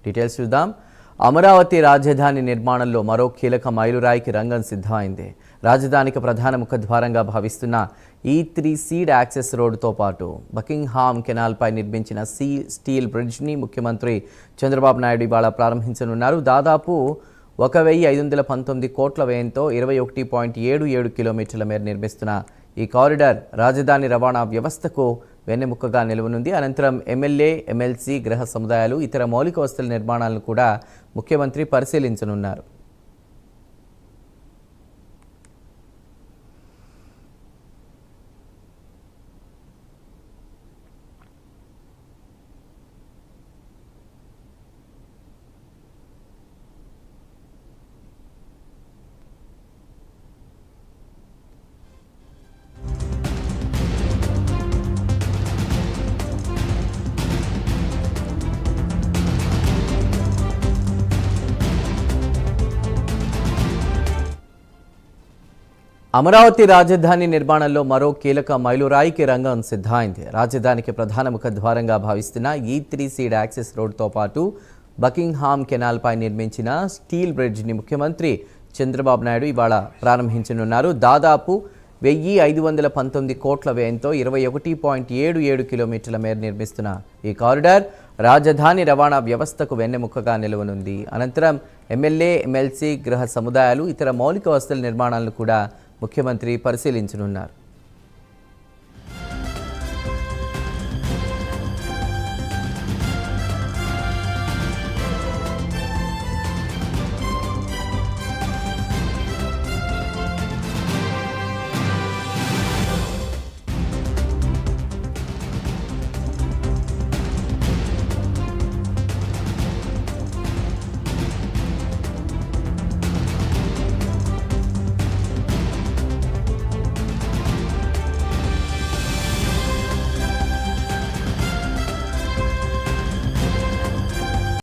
Details చూద్దాం. అమరావతి రాజధాని నిర్మాణంలో మరో కీలక మైలురాయికి రంగం సిద్ధమైంది. రాజధానికి ప్రధాన ముఖద్వారంగా భావిస్తున్న E3 సీడ్ యాక్సెస్ రోడ్డుతో పాటు బకింగ్హామ్ కెనాల్పై నిర్మించిన స్టీల్ బ్రిడ్జ్ని ముఖ్యమంత్రి చంద్రబాబు నాయుడు ఇవాళ ప్రారంభించనున్నారు. దాదాపు 1,519 కోట్ల వ్యయంతో 21.77 కిలోమీటర్ల మేర నిర్మిస్తున్న ఈ కారిడార్ రాజధాని రవాణా వ్యవస్థకు వెన్నెముకగా నిలవనుంది. అనంతరం ఎమ్మెల్యే, ఎమ్మెల్సీ, గృహ సముదాయాలు, ఇతర మౌలిక వసతుల నిర్మాణాలను కూడా ముఖ్యమంత్రి పరిశీలించనున్నారు. అమరావతి రాజధాని నిర్మాణంలో మరో కీలక మైలురాయికి రంగం సిద్ధమైంది. రాజధానికి ప్రధాన ముఖద్వారంగా భావిస్తున్న E3 సీడ్ యాక్సెస్ రోడ్డుతో పాటు బకింగ్హామ్ కెనాల్పై నిర్మించిన స్టీల్ బ్రిడ్జ్ని ముఖ్యమంత్రి చంద్రబాబు నాయుడు ఇవాళ ప్రారంభించనున్నారు. దాదాపు 1,519 కోట్ల వ్యయంతో 21.77 కిలోమీటర్ల మేర నిర్మిస్తున్న ఈ కారిడార్ రాజధాని రవాణా వ్యవస్థకు వెన్నెముకగా నిలవనుంది. అనంతరం ఎమ్మెల్యే, ఎమ్మెల్సీ, గృహ సముదాయాలు, ఇతర మౌలిక వసతుల నిర్మాణాలను కూడా ముఖ్యమంత్రి పరిశీలించనున్నారు.